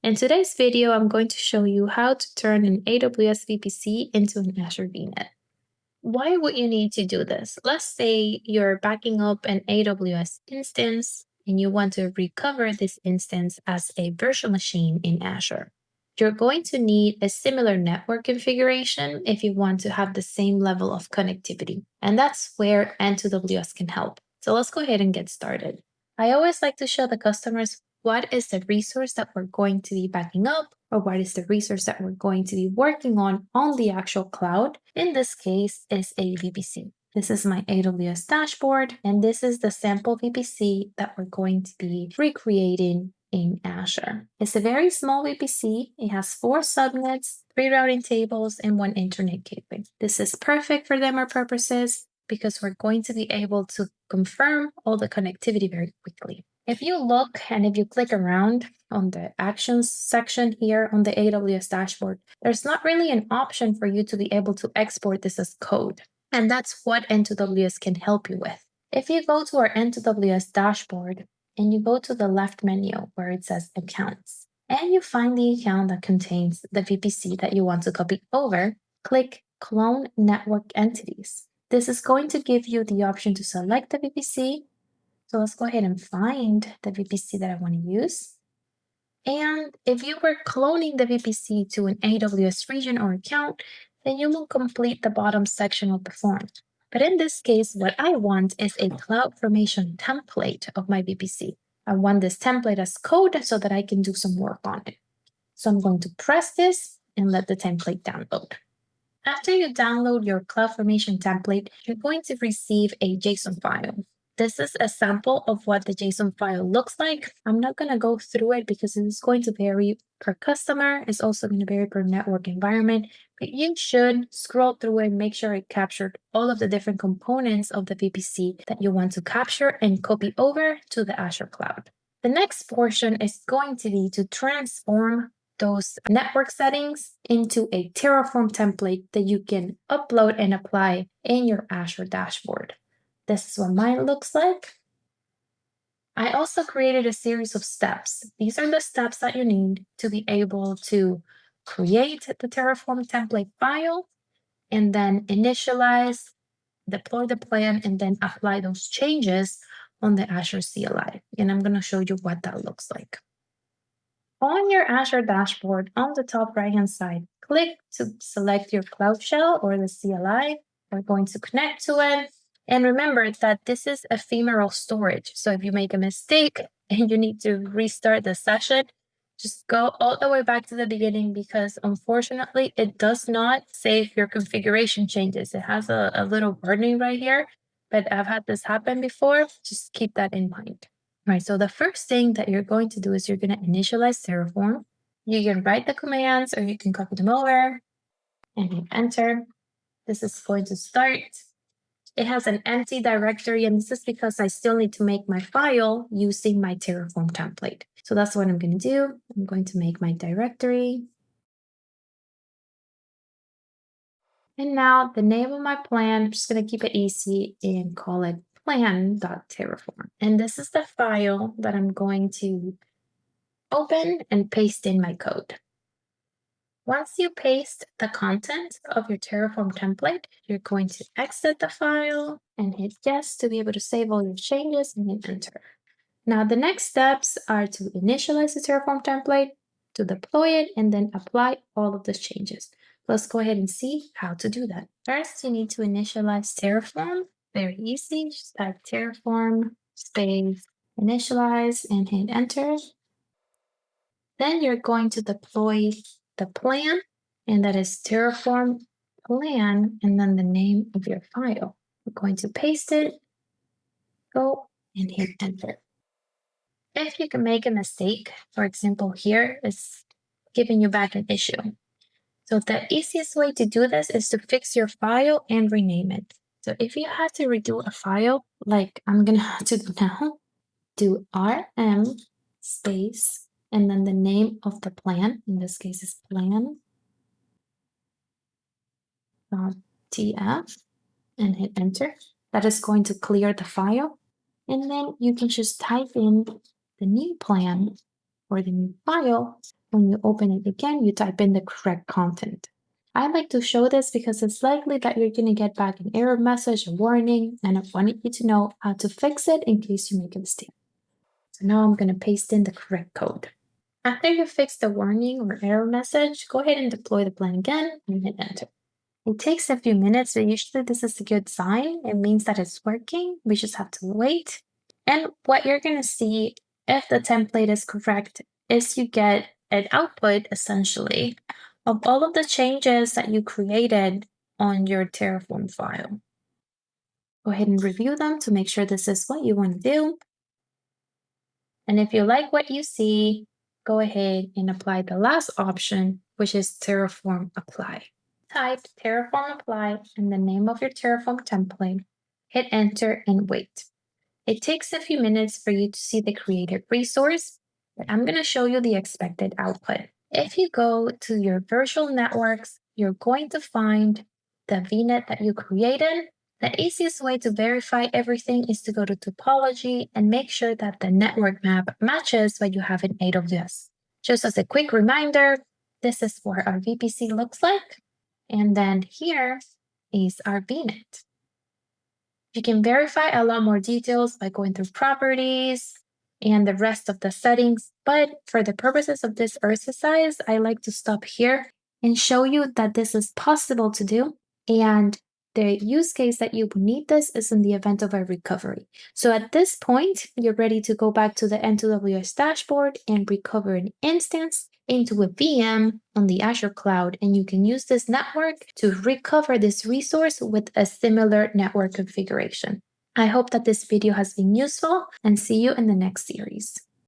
In today's video, I'm going to show you how to turn an AWS VPC into an Azure VNet. Why would you need to do this? Let's say you're backing up an AWS instance and you want to recover this instance as a virtual machine in Azure. You're going to need a similar network configuration if you want to have the same level of connectivity. And that's where N2WS can help. So let's go ahead and get started. I always like to show the customers what is the resource that we're going to be backing up, or what is the resource that we're going to be working on the actual cloud. In this case, is a VPC. This is my AWS dashboard, and this is the sample VPC that we're going to be recreating in Azure. It's a very small VPC. It has 4 subnets, 3 routing tables, and 1 internet gateway. This is perfect for demo purposes because we're going to be able to confirm all the connectivity very quickly. If you look and if you click around on the actions section here on the AWS dashboard, there's not really an option for you to be able to export this as code. And that's what N2WS can help you with. If you go to our N2WS dashboard and you go to the left menu where it says accounts, and you find the account that contains the VPC that you want to copy over, click clone network entities. This is going to give you the option to select the VPC. So let's go ahead and find the VPC that I want to use. And if you were cloning the VPC to an AWS region or account, then you will complete the bottom section of the form. But in this case, what I want is a CloudFormation template of my VPC. I want this template as code so that I can do some work on it. So I'm going to press this and let the template download. After you download your CloudFormation template, you're going to receive a JSON file. This is a sample of what the JSON file looks like. I'm not going to go through it because it is going to vary per customer. It's also going to vary per network environment. But you should scroll through it and make sure it captured all of the different components of the VPC that you want to capture and copy over to the Azure cloud. The next portion is going to be to transform those network settings into a Terraform template that you can upload and apply in your Azure dashboard. This is what mine looks like. I also created a series of steps. These are the steps that you need to be able to create the Terraform template file and then initialize, deploy the plan, and then apply those changes on the Azure CLI. And I'm going to show you what that looks like. On your Azure dashboard, on the top right-hand side, click to select your Cloud Shell or the CLI. We're going to connect to it. And remember that this is ephemeral storage. So if you make a mistake and you need to restart the session, just go all the way back to the beginning because unfortunately, it does not save your configuration changes. It has a little warning right here, but I've had this happen before. Just keep that in mind. All right, so the first thing that you're going to do is you're going to initialize Terraform. You can write the commands or you can copy them over and hit enter. This is going to start. It has an empty directory, and this is because I still need to make my file using my Terraform template. So that's what I'm going to do. I'm going to make my directory. And now the name of my plan, I'm just going to keep it easy and call it plan.terraform. And this is the file that I'm going to open and paste in my code. Once you paste the content of your Terraform template, you're going to exit the file and hit yes to be able to save all your changes and hit enter. Now the next steps are to initialize the Terraform template, to deploy it, and then apply all of those changes. Let's go ahead and see how to do that. First, you need to initialize Terraform. Very easy. Just type Terraform space initialize and hit enter. Then you're going to deploy the plan, and that is Terraform plan, and then the name of your file. We're going to paste it, go and hit enter. If you can make a mistake, for example, here is giving you back an issue. So the easiest way to do this is to fix your file and rename it. So if you have to redo a file, like I'm gonna have to do now, do rm space and then the name of the plan. In this case is plan.tf and hit enter. That is going to clear the file. And then you can just type in the new plan or the new file When you open it again, you type in the correct content. I like to show this because it's likely that you're going to get back an error message, a warning, and I wanted you to know how to fix it in case you make a mistake. So now I'm going to paste in the correct code. After you fix the warning or error message, go ahead and deploy the plan again and hit enter. It takes a few minutes, but usually this is a good sign. It means that it's working. We just have to wait. And what you're going to see if the template is correct is you get an output essentially of all of the changes that you created on your Terraform file. Go ahead and review them to make sure this is what you want to do. And if you like what you see, go ahead and apply the last option, which is Terraform Apply. Type Terraform Apply in the name of your Terraform template, hit enter and wait. It takes a few minutes for you to see the created resource, but I'm going to show you the expected output. If you go to your virtual networks, you're going to find the VNet that you created. The easiest way to verify everything is to go to topology and make sure that the network map matches what you have in AWS. Just as a quick reminder, this is what our VPC looks like. And then here is our VNet. You can verify a lot more details by going through properties and the rest of the settings. But for the purposes of this exercise, I like to stop here and show you that this is possible to do. And the use case that you would need this is in the event of a recovery. So at this point, you're ready to go back to the AWS dashboard and recover an instance into a VM on the Azure cloud, and you can use this network to recover this resource with a similar network configuration. I hope that this video has been useful and see you in the next series.